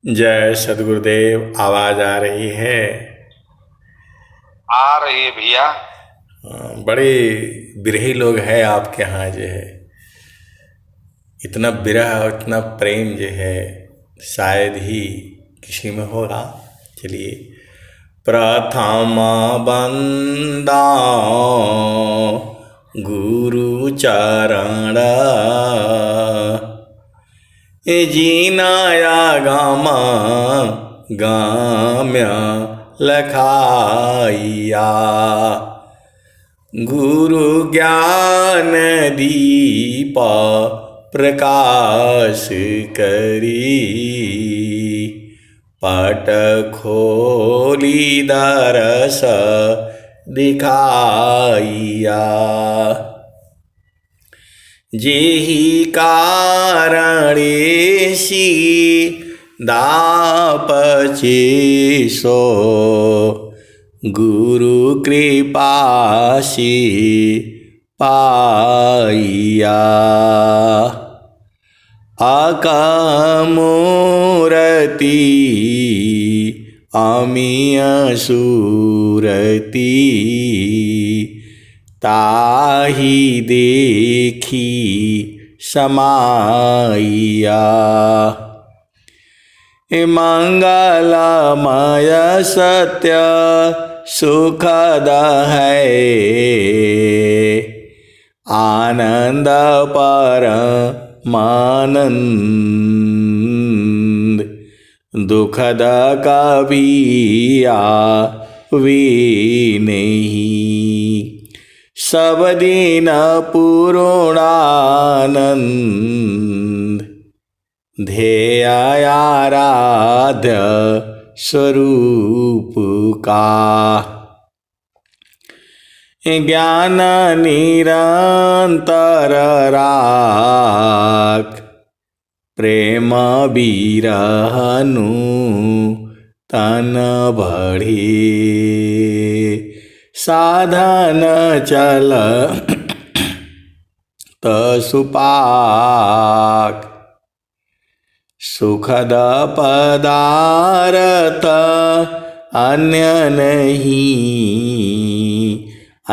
जय सदगुरुदेव। आवाज आ रही है? आ रही है भैया। बड़े बिरही लोग हैं आपके यहाँ जो है। इतना विरह और इतना प्रेम जो है शायद ही किसी में होगा। चलिए। प्रथम बंदा गुरु चरण जीनाया गामा गाम्य लखाइया गुरु ज्ञान दीप प्रकाश करी पट खोली दरस दिखाइया जेहि कारणेसी दापचे सो गुरु कृपासी पाइया अकमूरति अमीय सूरति ताहि देखी समाइया मंगलमय सत्य सुखद है आनंद परमानंद दुखद कभी आवे नहीं सब दिन पूर्णानंद ध्येय आराध्य स्वरूप का ज्ञान निरंतर राख प्रेम बिरहनु तन बढ़े साधन चल तसुपाक सुखद पदारथ अन्य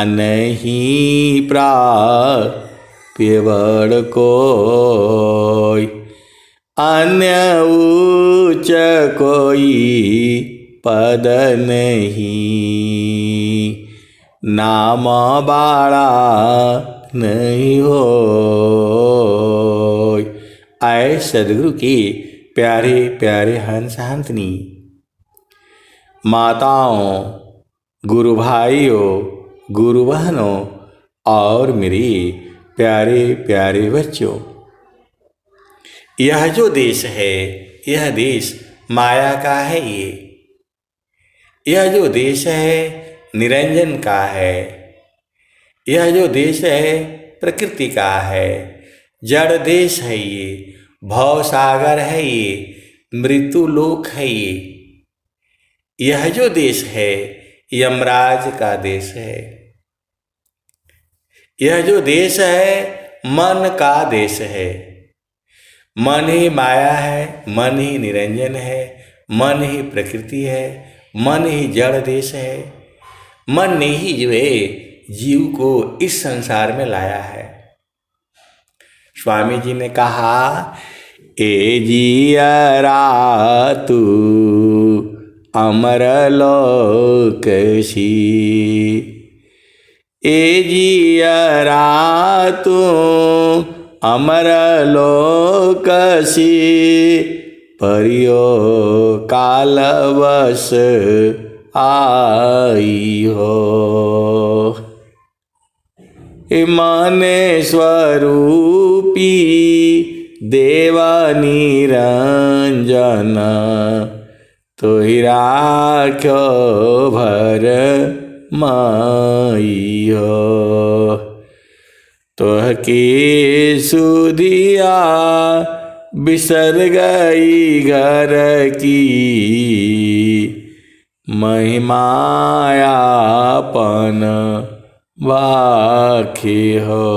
नहीं प्राप्य बड़ कोई अन्य उच्च कोई पद नहीं नाम बाड़ा नहीं हो। आए सदगुरु के प्यारे प्यारे हंस हंसनी माताओं, गुरु भाइयों, गुरु बहनों और मेरे प्यारे प्यारे बच्चों, यह जो देश है यह देश माया का है। यह जो देश है निरंजन का है। यह जो देश है प्रकृति का है। जड़ देश है ये, भव सागर है ये, मृत्यु लोक है ये। यह जो देश है यमराज का देश है। यह जो देश है मन का देश है। मन ही माया है, मन ही निरंजन है, मन ही प्रकृति है, मन ही जड़ देश है। मन ने ही जो है जीव को इस संसार में लाया है। स्वामी जी ने कहा, ए जियरा तू अमर लोकसी, ए जियरा तू अमर लोकसी, परियो कालवश आई हो। माने स्वरूपी देवा निरंजन, तो ही राख्यो भर माई हो। तोह की सुधिया बिसर गई घर की, महिमायापन बाखी हो।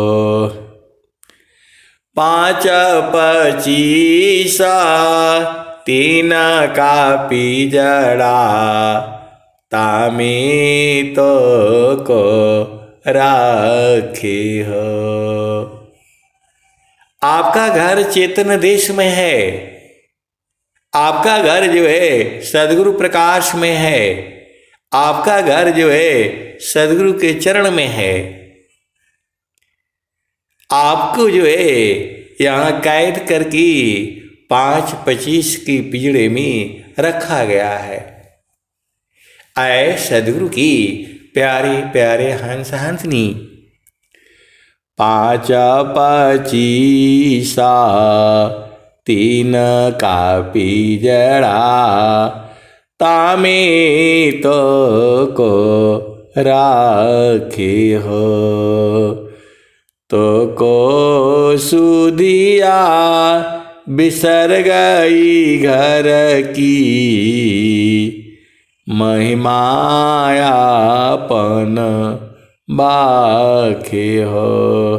5 25 तीन का पिजड़ा तामे तो को राखे हो। आपका घर चेतन देश में है, आपका घर जो है सदगुरु प्रकाश में है, आपका घर जो है सदगुरु के चरण में है। आपको जो है यहाँ कैद करके 5-25 की पिंजड़े में रखा गया है। आए सदगुरु की प्यारे प्यारे हंस हंसनी, 5-25 तीन का पिजड़ा तामे तो को राखे हो। तो को सुधिया बिसर गई घर की महिमायापन बाखे हो।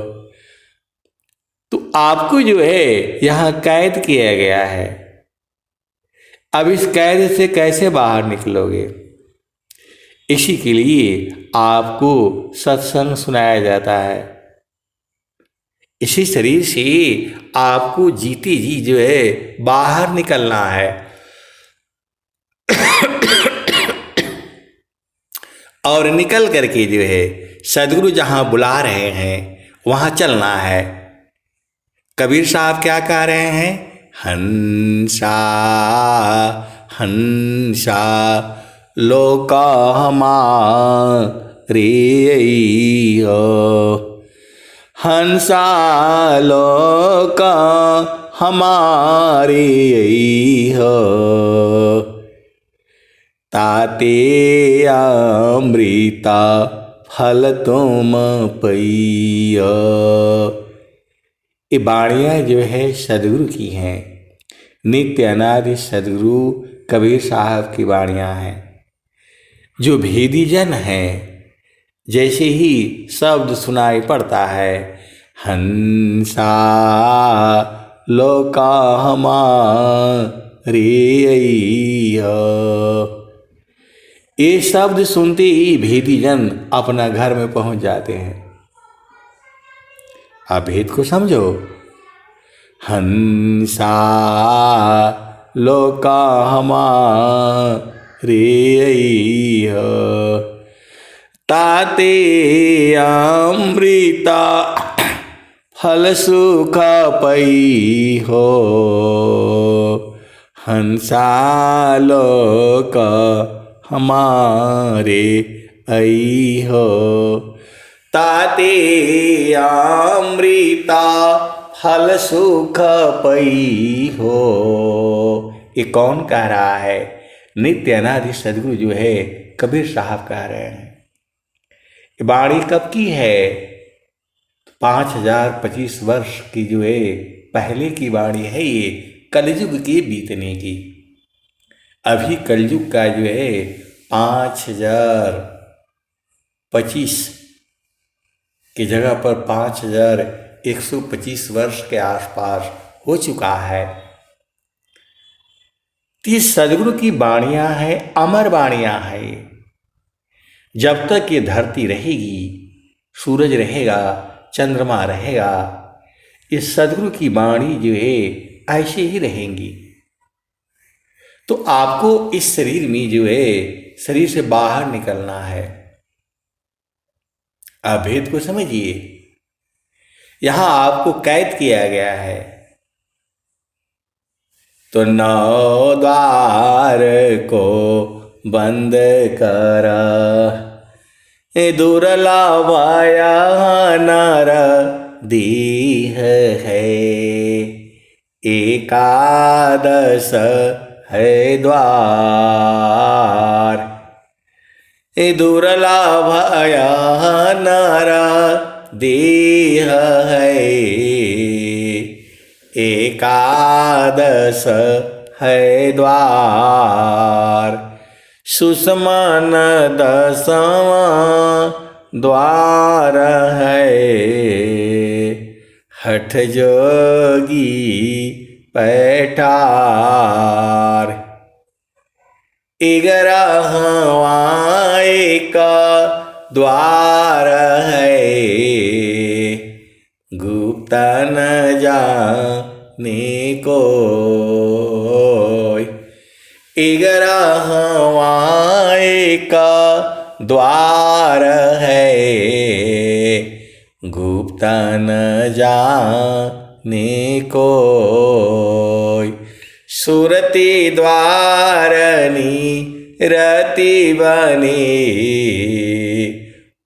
तो आपको जो है यहाँ कैद किया गया है। अब इस कैद से कैसे बाहर निकलोगे? इसी के लिए आपको सत्संग सुनाया जाता है। इसी शरीर से आपको जीते जी जो है बाहर निकलना है और निकल करके जो है सदगुरु जहाँ बुला रहे हैं वहाँ चलना है। कबीर साहब क्या कह रहे हैं? हंसा हंसा लोका हमारे हो, हंसा लोका हमारे हो, ताते अमृता फल तुम पइया। ये बाणियाँ जो है सदगुरु की हैं, नित्य अनादि सदगुरु कबीर साहब की बाणियाँ हैं। जो भेदी जन हैं, जैसे ही शब्द सुनाई पड़ता है हंसा लोका हमारे हो, ये शब्द सुनते ही भेदी जन अपना घर में पहुंच जाते हैं। आप भेद को समझो। हंसा लोका हमारे हो, ताते अमृता फल सुख पई हो, हंसा लोक हमारे आई हो, ताते अमृता फल सुख पई हो। ये कौन कह रहा है? नित्य अनादि सदगुरु जो है कबीर साहब कह रहे हैं। ये वाणी कब की है? 5025 वर्ष की जो है पहले की वाणी है। ये कलयुग के बीतने की। अभी कलयुग का जो है 5025 की जगह पर 5125 वर्ष के आसपास हो चुका है। ये सदगुरु की वाणियाँ हैं, अमर वाणियाँ हैं। जब तक ये धरती रहेगी, सूरज रहेगा, चंद्रमा रहेगा, इस सदगुरु की वाणी जो है ऐसे ही रहेंगी। तो आपको इस शरीर में जो है शरीर से बाहर निकलना है। आप भेद को समझिए। यहां आपको कैद किया गया है। तो नौ द्वार को बंद कर, दुर्लभया नर दीह है, एकादश है द्वार, दुर्लभया नर देह है, एकादश है द्वार, सुषमन दसवां द्वार है, हठ जोगी पैठार। 11वां का द्वार है, गुप्त न जाने कोई। 11वां का द्वार है, गुप्त न जाने कोई। सुरति द्वारनी रति बनी,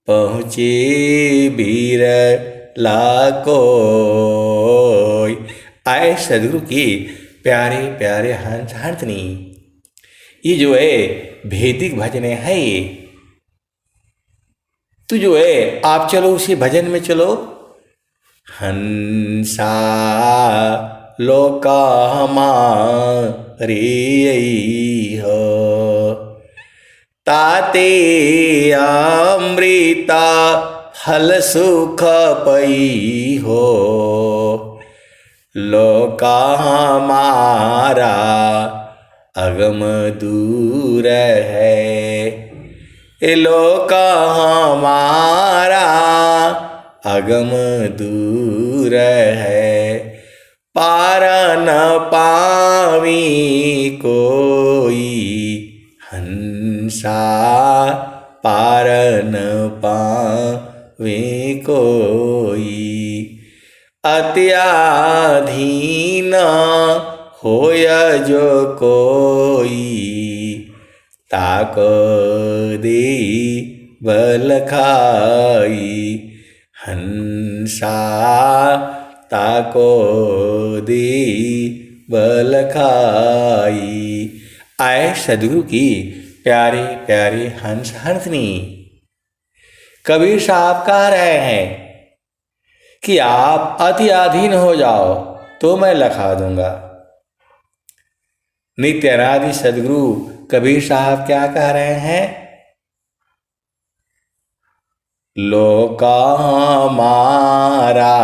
पहुँचे वीर लाकोई। आए सदगुरु की प्यारे प्यारे हंस हंसनी। ये जो है वैदिक भजन है, ये तो जो है आप चलो उसी भजन में चलो। हंसा लोका हमारे हो, ताते अमृता फल सुख पई हो। लोका हमारा अगम दूर है, लोका हमारा अगम दूर है। पार न पावी कोई, हंसा पार न पावे कोई। अत्याधीन होय जो कोई, ताको दे बल खाई। हंसा ताको दे बल खाई। आए सदगुरु की प्यारे प्यारे हंस हंसनी। कबीर साहब कह रहे हैं कि आप अति अधीन हो जाओ तो मैं लखा दूंगा। नित्य अनादि सदगुरु कबीर साहब क्या कह रहे हैं? लोका हमारा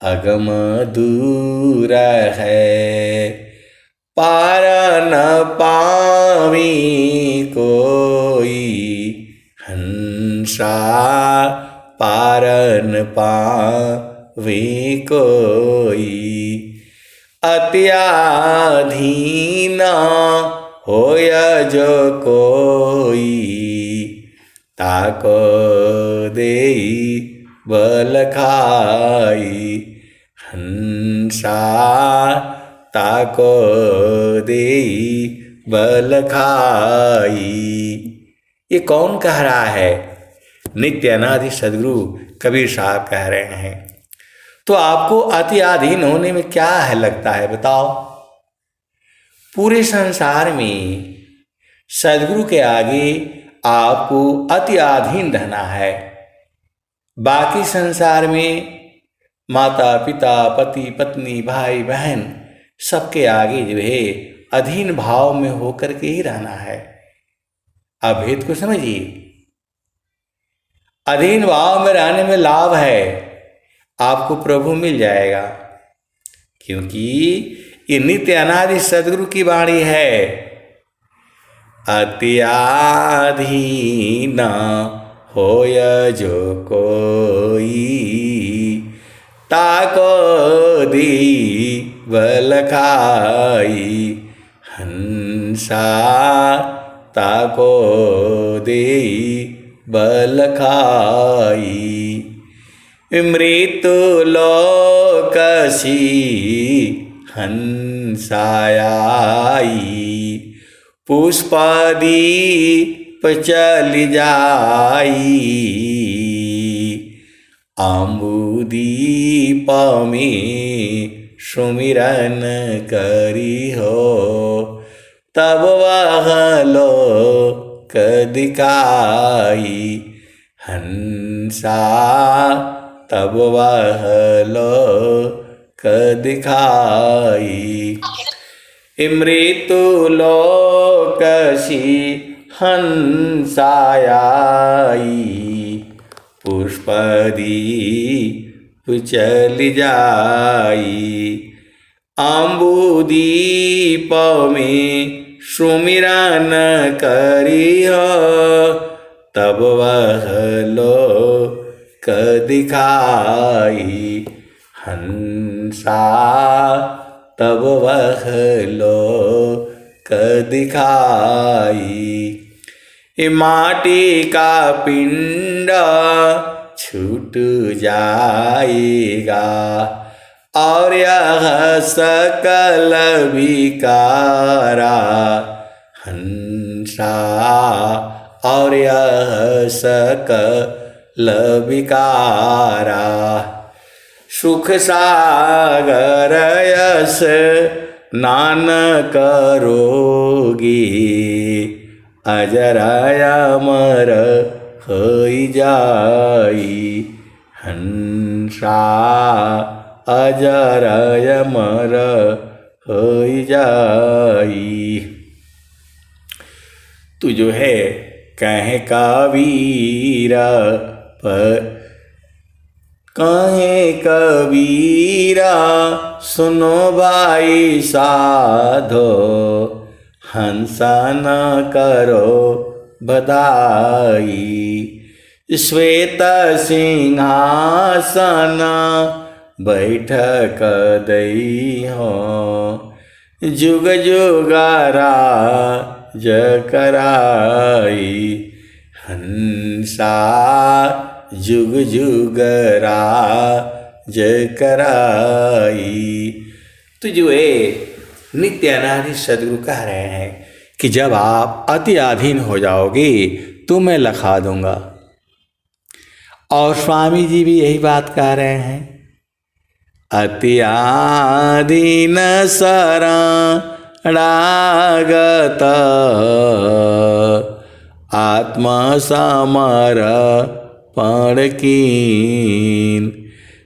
अगम दूर है, पार न पावी कोई। हंसा पार न पावे कोई। अत्याधीन होय जो कोई, ताको देई बल खाई। हंसा ताको देई बल खाई। ये कौन कह रहा है? नित्य अनादि सदगुरु कबीर साहब कह रहे हैं। तो आपको अति अधीन होने में क्या है लगता है बताओ? पूरे संसार में सदगुरु के आगे आपको अति अधीन रहना है। बाकी संसार में माता पिता पति पत्नी भाई बहन सबके आगे जो है अधीन भाव में होकर के ही रहना है। अब भेद को समझिए। अधीन भाव में रहने में लाभ है, आपको प्रभु मिल जाएगा, क्योंकि ये नित्य अनादि सदगुरु की वाणी है। अत्याधीन होय जो कोई, ताको दी बल खाई। हंसा ताको दे बल खाई। मृत्यु लोकसी हंसायाई, पुष्पदीप चल जाई। अम्बुदीप में सुमिरन करी हो, तब वह लोक दिखाई। हंसा तब वह लोक दिखाई। मृत्यु लोकसी हंसायाई, पुष्पदीप चल जाई। अम्बुदीप में सुमिरन करिह, तब वह लोक दिखाई हंसा, तब वह लोक दिखाई। ये माटी का पिंड छूट जाएगा, और यह सकल विकारा हंसा, और यह सकल विकारा। सुख सागर यस नान करोगी, अजर अमर होई जाई हंसा, अजर अमर होई जाई। तू जो है कहे कबीरा पर, कहे कबीरा सुनो भाई साधो, हंसा न करो बधाई। श्वेत सिंहासन बैठक दई हो, जुग जुगारा जकराई हंसा, जुग जुगरा जकराई। तो जो है नित्य अनादि सदगुरु कह रहे हैं कि जब आप अति अधीन हो जाओगे तो मैं लखा दूंगा। और स्वामी जी भी यही बात कह रहे हैं, अति आधीन शरणागत आत्मा समर्पण कीन,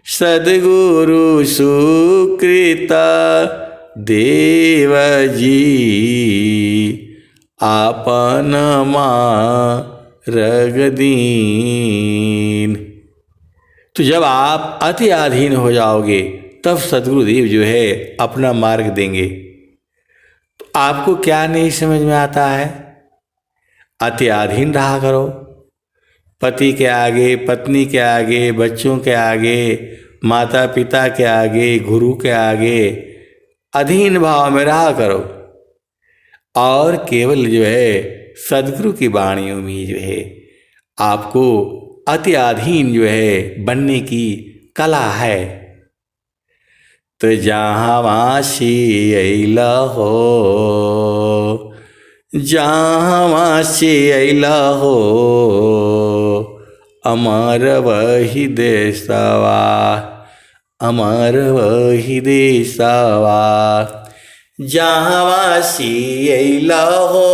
सद्गुरु सुकृत देव जी आपन मार्ग दीन। तो जब आप अति अधीन हो जाओगे तब सद्गुरुदेव जो है अपना मार्ग देंगे। तो आपको क्या नहीं समझ में आता है? अति अधीन रहा करो, पति के आगे, पत्नी के आगे, बच्चों के आगे, माता पिता के आगे, गुरु के आगे अधीन भाव में रहा करो। और केवल जो है सद्गुरु की वाणियों में जो है आपको अति अधीन जो है बनने की कला है। तो जहाँ वासी अइला हो, जहाँ वासी अइला हो, अमर वही देशवा, अमर वही देशवा। जहाँ वासी अइला हो,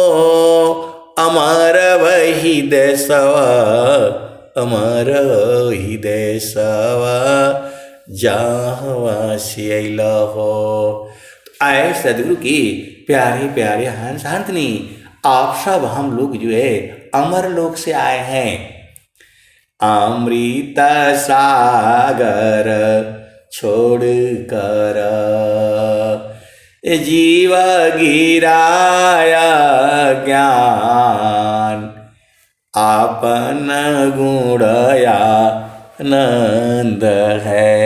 अमर वही देशवा, अमर वही देशवा। जहाँ वासी अइला हो। आए सदगुरु की प्यारे प्यारे हंस हंसनी, आप सब हम लोग जो है अमर लोक से आए हैं। अमृत सागर छोड़ कर जीव गिराया ज्ञान, आपन गुणया नंद है,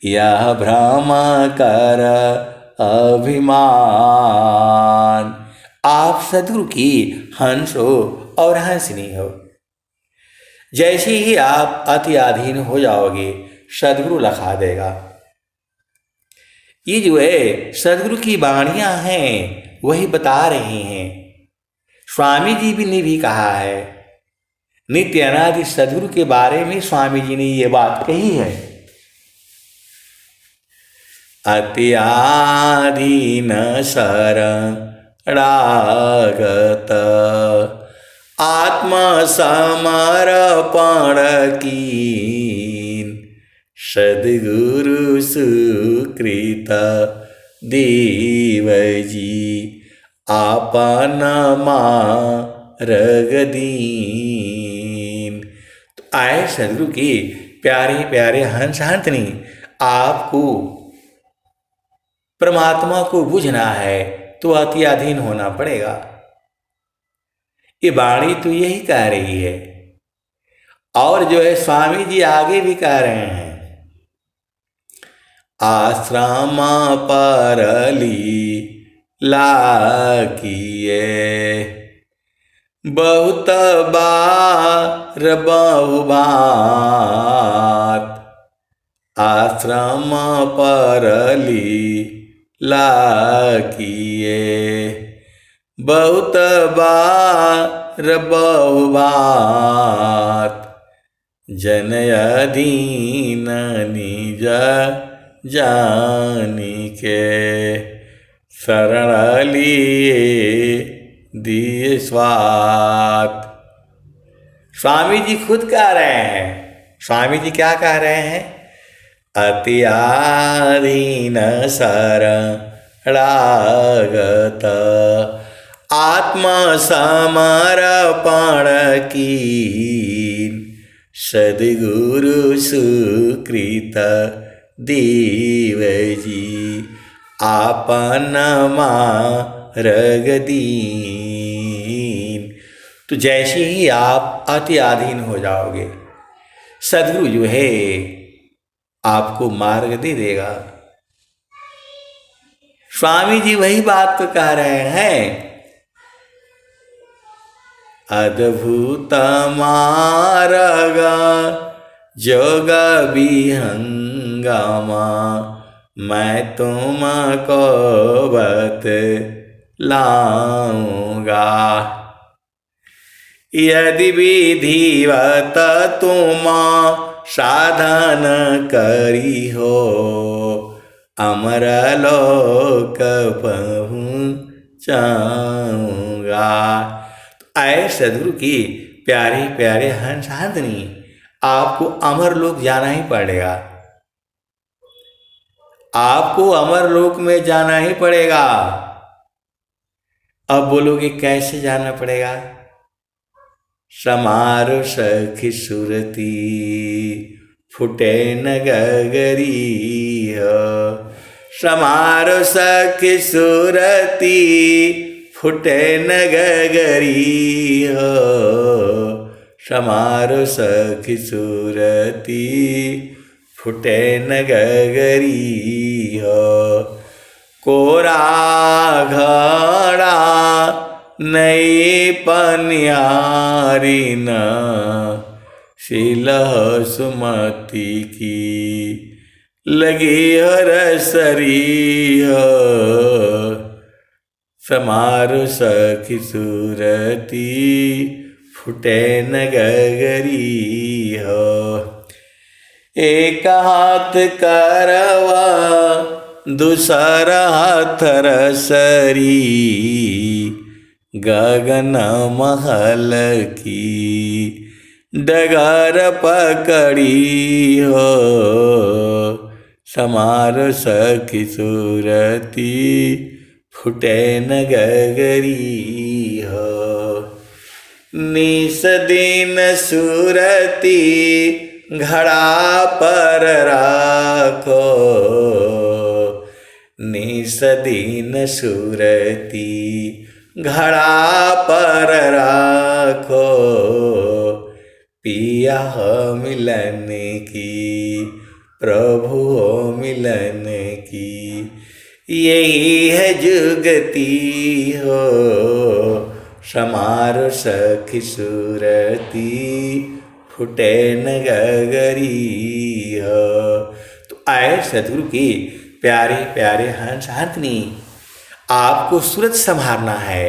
यह भ्रम कर अभिमान। आप सद्गुरु की हंस हो और हंसनी हो। जैसे ही आप अति अधीन हो जाओगे सद्गुरु लखा देगा। ये जो है सद्गुरु की वाणियां हैं वही बता रही हैं। स्वामी जी ने भी कहा है, नित्य अनादि सद्गुरु के बारे में स्वामी जी ने ये बात कही है। अति आधीन शरणागत आत्मा समर्पण कीन, सद्गुरु सुकृत देव जी आपन मार्ग दीन। तो आए सद्गुरु की प्यारे प्यारे हंस हंसनी, आपको परमात्मा को बुझना है तो अत्याधीन होना पड़ेगा। ये वाणी तो यही कह रही है। और जो है स्वामी जी आगे भी कह रहे हैं, आश्रम परली लाकिए बहुत बार बहुबात, आश्रम परली लाकिए बहुत बार बहुबात, जन अधीन निज जानी के शरण लिए दिए स्वात। स्वामी जी खुद कह रहे हैं। स्वामी जी क्या कह रहे हैं? अत्याधीन शरणागत आत्मसमर्पण की सद्गुरु सुकृत देव जी आपन मार्ग दीन। तो जैसे ही आप अत्याधीन हो जाओगे, सद्गुरु जो है आपको मार्ग दे देगा। स्वामी जी वही बात तो कह रहे हैं, अद्भुत मार्ग जोग विहंगमा मैं तुमको बतलाऊंगा। यदि विधिवत तुम साधन करी हो अमर लोक पहुँचाऊंगा। आए सद्गुरु की प्यारे प्यारे हंसादनी, आपको अमर लोक जाना ही पड़ेगा। आपको अमर लोक में जाना ही पड़ेगा। अब बोलोगे कैसे जाना पड़ेगा? समारो सखी सुरती फुटे न गगरी हो, समारो सखी सुरती फुटे न गगरी हो, समारो सखी सुरती फुटे न गगरी हो। कोरा घड़ा नई पनियारी न शिलह सुमति की लगी हर सरी हो, समारो सखी सुरती फुटे न गगरी हो। एक हाथ करवा दूसरा हाथ रसरी, गगन महल की डगर पकड़ी हो, समारो सखी सुरती फुटे न गगरी हो। निस दिन सुरती घड़ा पर राखो, निस दिन सुरती घड़ा पर राखो, पिया हो मिलन की प्रभु हो मिलन की, यही है जुगती हो, समारो सखी सुरती फुटे न गगरी हो। तो आए सद्गुरु की प्यारे प्यारे हंसनी, आपको सूरत संभालना है।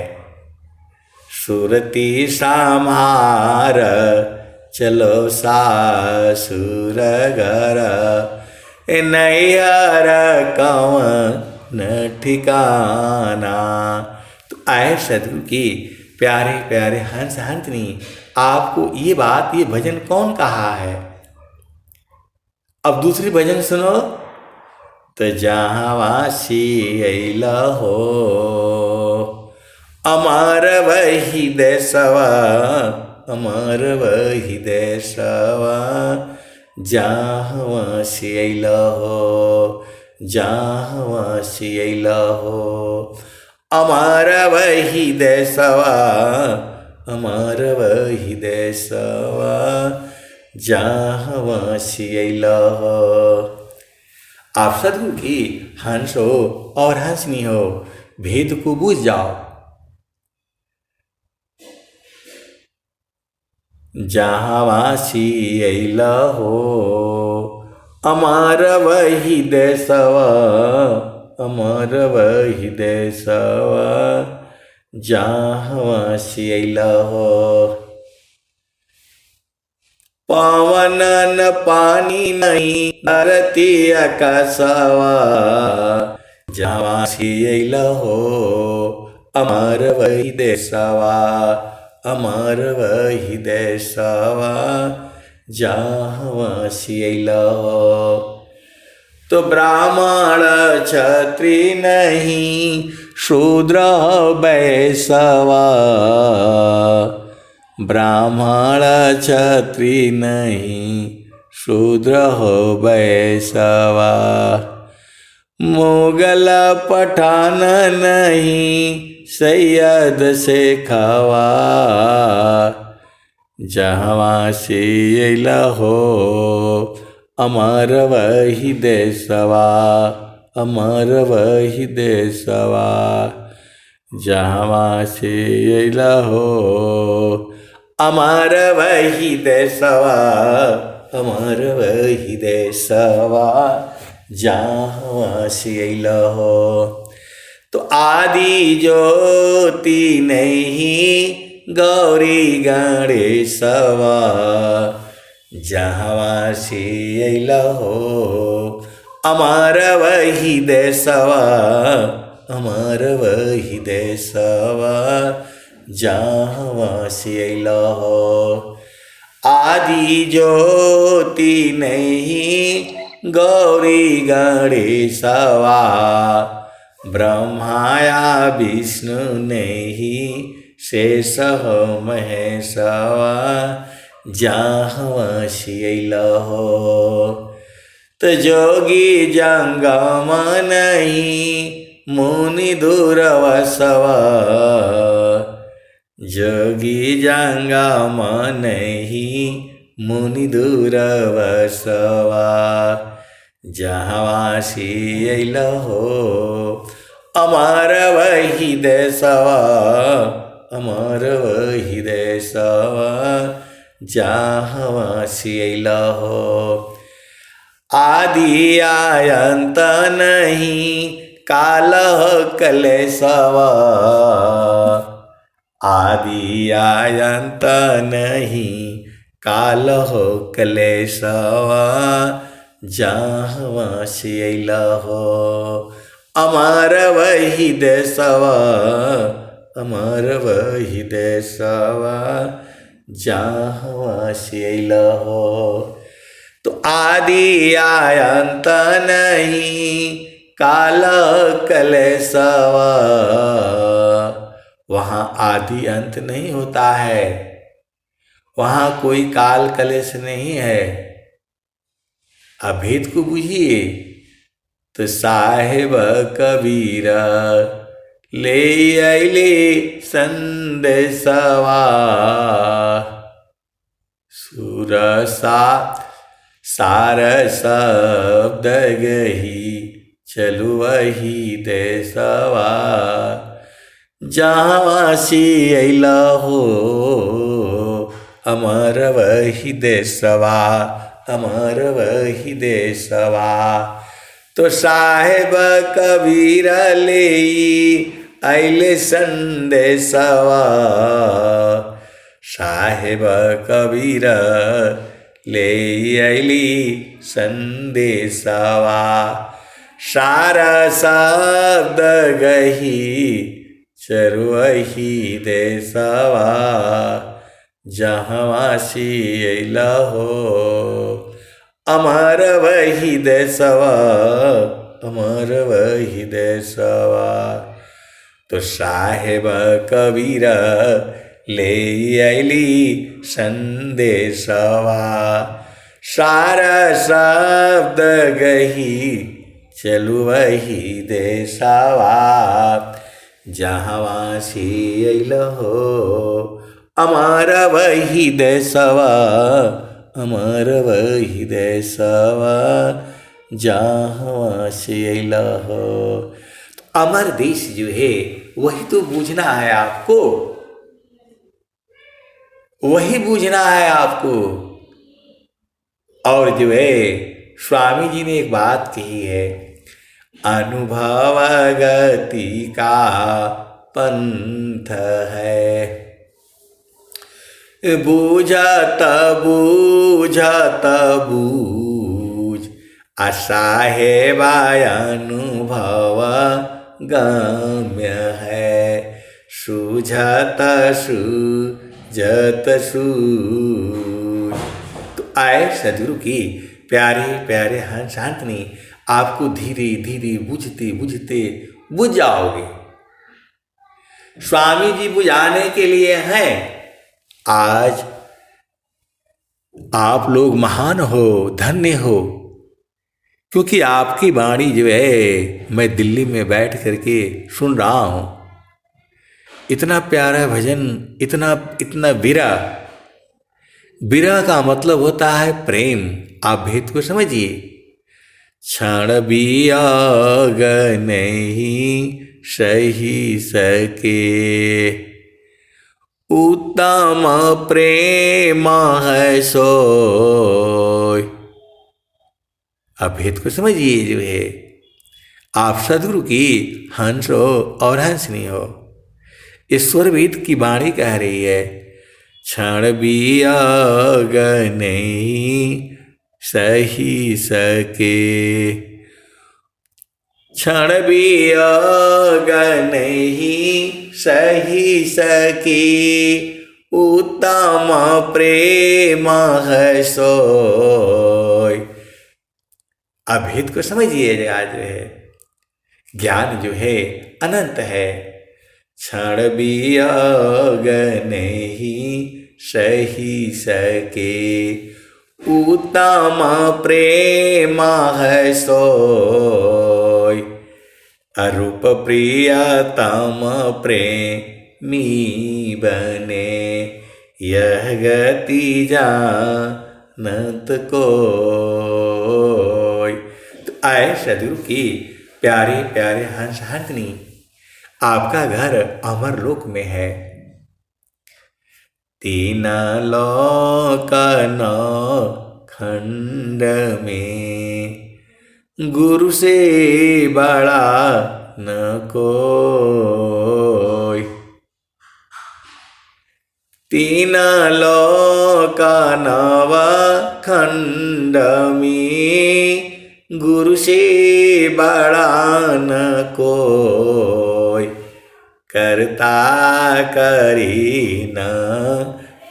सूरती संभार चलो सासुर घर, नैहर कौन ठिकाना। तो आए सद्गुरु की प्यारे प्यारे हंसनी, आपको ये बात, ये भजन कौन कहा है? अब दूसरी भजन सुनो। तो जहाँ वासी अइला हो अमर वही देशवा, अमर वही देशवा, जहाँ वासी अइला हो जहाँ से अइला हो। अमर वही देशवा, अमर वही देशवा, जहाँ से अइला हो। आप सदगुरु की हंस हो और हंसनी हो, भेद को बूझ जाओ। जहाँ से अइला हो, अमर वही देशवा, अमर वही देशवा, जहाँ से अइला हो। पवन न पानी नहीं धरती आकाशवा, जहाँ से अइला हो, अमर वही देशवा, अमर वही देशवा, जहाँ से अइला हो। तो ब्राह्मण क्षत्रि नहीं शूद्र वैश्यवा, ब्राह्मण क्षत्रि नहीं शूद्र हो वैश्यवा। मुगल पठान नहीं सैयद शेखवा, जहाँ से अइला हो, अमर वही देशवा, अमर वही देशवा, जहाँ से अइला हो, अमर वही देशवा, अमर वही देशवा, जहाँ से अइला हो। तो आदि ज्योति नहीं गौरी गणेशवा, जहाँ से अइला हो, अमर वही देशवा, अमर वही देशवा, जहाँ से अइला हो। आदि ज्योति नहीं गौरी गणेशवा, ब्रह्माया विष्णु नहीं शेष महेशवा, जहाँ से अइला हो। तो जोगी जंगम नहीं मुनि दूरवसवा, जोगी जंगम नहीं मुनि दूरवसवा, जहाँ से अइला हो, अमर वही देशवा, अमर वही देशवा, जहाँ से अइला हो। आदि आयंत नहीं काल कलेशवा, आदि आयंत नहीं काल कलेशवा, जहाँ से अइला हो, अमर वही देशवा, अमर वही देशवा, जहाँ से अइला हो। तो आदि आयंत नहीं काल कलेशवा, वहाँ आदि अंत नहीं होता है, वहाँ कोई काल कलेश नहीं है। अभेद को बुझिए। तो साहेब कबीर ले अइले संदेशवा, सुरसा सार शब्द गही चलु वही देशवा, जहाँ से अइला हो, अमर वही देशवा, अमर वही देशवा। तो साहेब कबीर ले अइले संदेशवा, साहेब कबीर ले अइली संदेशवा, सारा शब्द गही चरुवही देशवा, जहाँ से अइला हो, अमर वही देशवा, अमर वही देशवा। तो साहेब कबीर ले अइली संदेशवा, सारा शब्द गही चलू वही देशवा जहवा से अइल हो। अमर वही देशवा, अमर वही देशवा जहवा से अइल हो। तो अमर देश जो है वही तो बूझना है आपको, वही बूझना है आपको। और जो है स्वामी जी ने एक बात कही है, अनुभव गति का पंथ है, बूझत बूझत बूझ असाहेब अनुभव गम्य है, सूझत सूझत सूझ। तो आए सदगुरु की प्यारे प्यारे हंस शांतनी, आपको धीरे धीरे बुझते बुझते बुझ जाओगे। स्वामी जी बुझाने के लिए हैं। आज आप लोग महान हो, धन्य हो, क्योंकि आपकी वाणी जो है मैं दिल्ली में बैठ करके सुन रहा हूँ। इतना प्यारा भजन, इतना इतना विरह। विरह का मतलब होता है प्रेम। आप भेद को समझिए। क्षण भी आग नहीं सही सके, उत्तम प्रेम है सोय। आप भेद को समझिए। जो है आप सदगुरु की हंस हो और हंसनी हो। ईश्वर वेद की वाणी कह रही है, क्षण भी आग नहीं सही सके, क्षण भी आग नहीं सही सके, उत्तम प्रेम है सोय। अभेद को समझिए। आज जो है ज्ञान जो है अनंत है। क्षण भी आग नहीं सही सके, उत्तम प्रेम है सोय। अरूप प्रियतम प्रेमी बने, यह गति जानत कोय। तो आए सदगुरु की प्यारे प्यारे हंस हंसनी, आपका घर अमर लोक में है। तीन लोक नौ खंड में, गुरु से बड़ा न कोई। तीन लोक नव खंड में, गुरु से बड़ा न कोई। करता करी न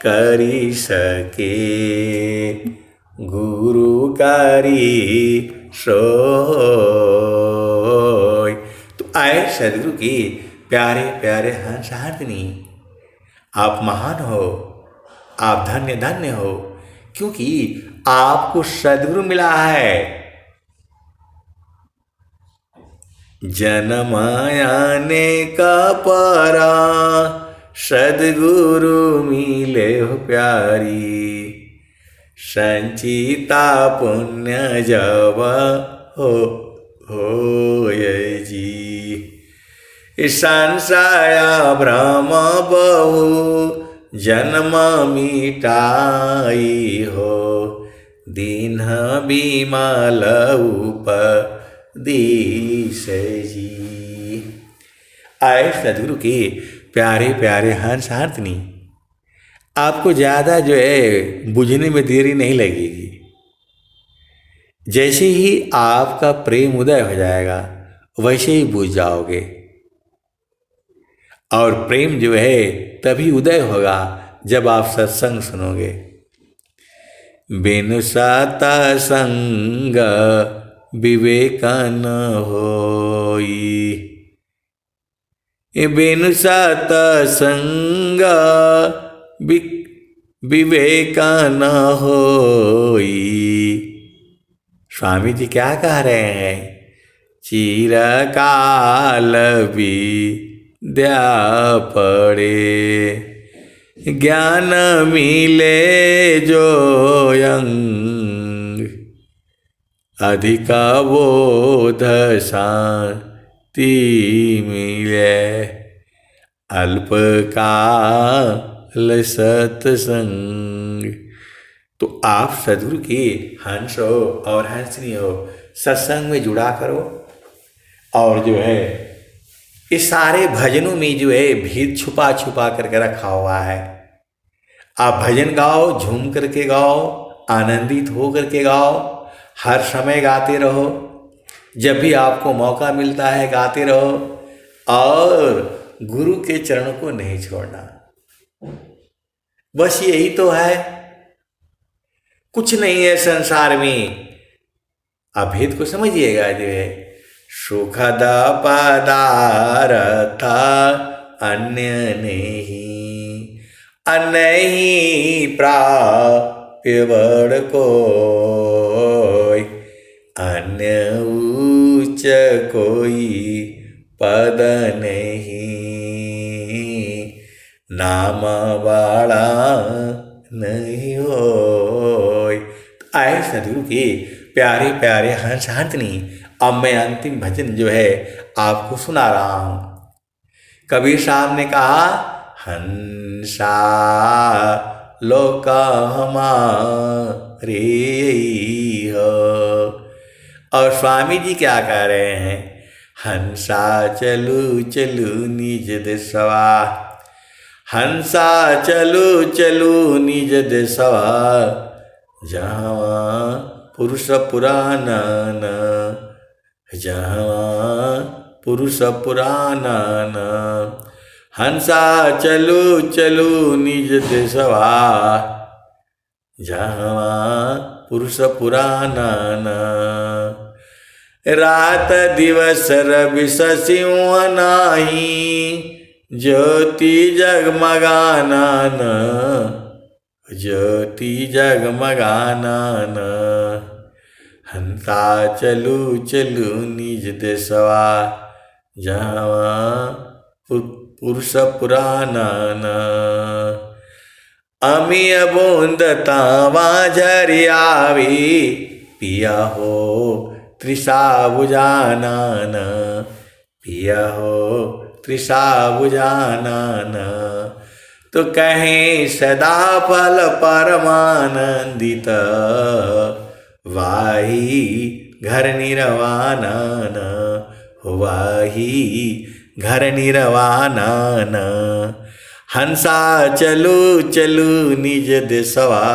करी सके, गुरु करी सोय। तो आए सदगुरु की प्यारे प्यारे हंस हंसनी, आप महान हो, आप धन्य धन्य हो, क्योंकि आपको सदगुरु मिला है। जन्म आने का पारा सदगुरु मिले हो प्यारी, संचिता पुण्य जब हो जी। संशय भ्रम बहु जन्म मिटाई हो, दीन बिमल उपदेश जी। आए सदगुरु के प्यारे प्यारे हंस हंसनी, आपको ज़्यादा जो है बुझने में देरी नहीं लगेगी। जैसे ही आपका प्रेम उदय हो जाएगा वैसे ही बुझ जाओगे। और प्रेम जो है तभी उदय होगा जब आप सत्संग सुनोगे। बिनु सत्संग विवेक न होई, बिनु सत्संग विवेक न होई। स्वामी जी क्या कह रहे हैं? चिरकाल विद्या पढ़े, ज्ञान मिले जो अंग, अधिक बोध शांति मिले, अल्पकाल सत्संग। तो आप सदगुरु के हंस हो और हंसनी हो, सत्संग में जुड़ा करो। और जो है इस सारे भजनों में जो है भेद छुपा छुपा करके रखा हुआ है। आप भजन गाओ, झूम करके गाओ, आनंदित हो करके गाओ, हर समय गाते रहो, जब भी आपको मौका मिलता है गाते रहो, और गुरु के चरणों को नहीं छोड़ना। बस यही तो है, कुछ नहीं है संसार में। आप भेद को समझिएगा। जो है सुखद पदार्थ अन्य नहीं, नहीं प्राप्य बड़ कोई, अन्य उच्च कोई पद नहीं, नाम वाला नहीं होय। आए सदगुरु के प्यारे प्यारे हंस हंसनी। अब मैं अंतिम भजन जो है आपको सुना रहा हूं। कबीर साहब ने कहा, हंसा लोक हमारे हो। और स्वामी जी क्या कह रहे हैं, हंसा चलू चलू निज देशवा, हंसा चलू चलू निज देशवा, जहाँ पुरुष पुराना न, जहाँ पुरुष पुराना न, हंसा चलू चलू निज देशवा, जहाँ पुरुष पुराना न। रात दिवस रवि शशिव नाही, ज्योति जगमगाना न, ज्योति जगमगाना न, हंसा चलू चलू निज देशवा, जहाँ पुरुष पुराना न। अमिय बूंद तावा झरियावी, पिया हो तृषा बुझाना न, पिया हो तृषा बुझाना न। तो कहें सदा फल परमानंदित, वाही घर निरवाना न, वाही घर निरवाना न। हंसा चलू चलू निज देशवा,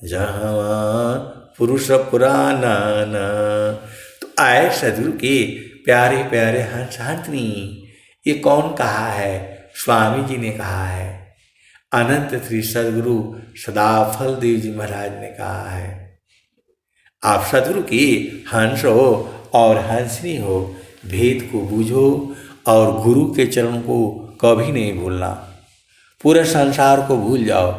जहाँ पुरुष पुराना न। तो आए सदगुरु के प्यारे प्यारे हंस हंसनी। ये कौन कहा है? स्वामी जी ने कहा है। अनंत श्री सदगुरु सदाफल देव जी महाराज ने कहा है। आप सदगुरु की हंस हो और हंसनी हो, भेद को बूझो और गुरु के चरणों को कभी नहीं भूलना। पूरे संसार को भूल जाओ,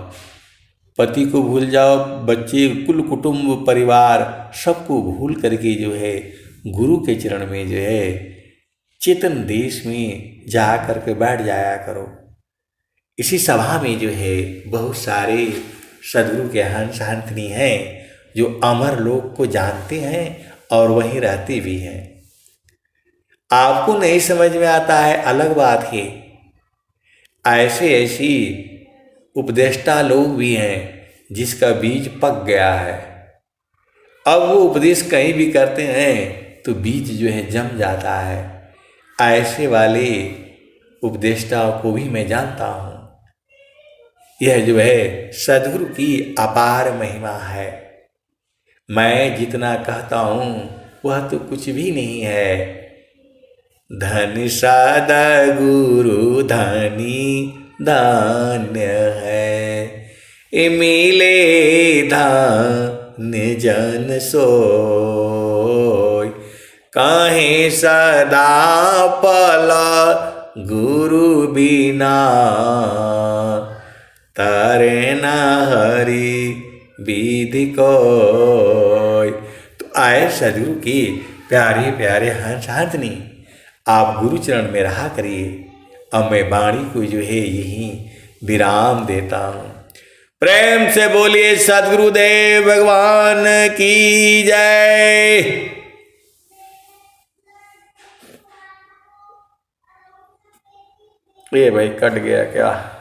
पति को भूल जाओ, बच्चे, कुल कुटुंब परिवार सबको भूल करके जो है गुरु के चरण में जो है चेतन देश में जा करके बैठ जाया करो। इसी सभा में जो है बहुत सारे सदगुरु के हंस हंसनी हैं जो अमर लोक को जानते हैं और वहीं रहते भी हैं। आपको नहीं समझ में आता है अलग बात है। ऐसे ऐसी उपदेष्टा लोग भी हैं जिसका बीज पक गया है, अब वो उपदेश कहीं भी करते हैं तो बीज जो है जम जाता है। ऐसे वाले उपदेष्टाओं को भी मैं जानता हूँ। यह जो है सदगुरु की अपार महिमा है। मैं जितना कहता हूँ वह तो कुछ भी नहीं है। धन सद्गुरु धनी धान्य है, मिले धान्य जन सोय। काहे सदा पला गुरु बिना, तारे न हरि विधि कोय। तो आए सदगुरु की प्यारे प्यारे हंसातनी आप गुरुचरण में रहा करिए। अब मैं वाणी को जो है यहीं विराम देता हूँ। प्रेम से बोलिए सद्गुरुदेव भगवान की जय। ये भाई कट गया क्या?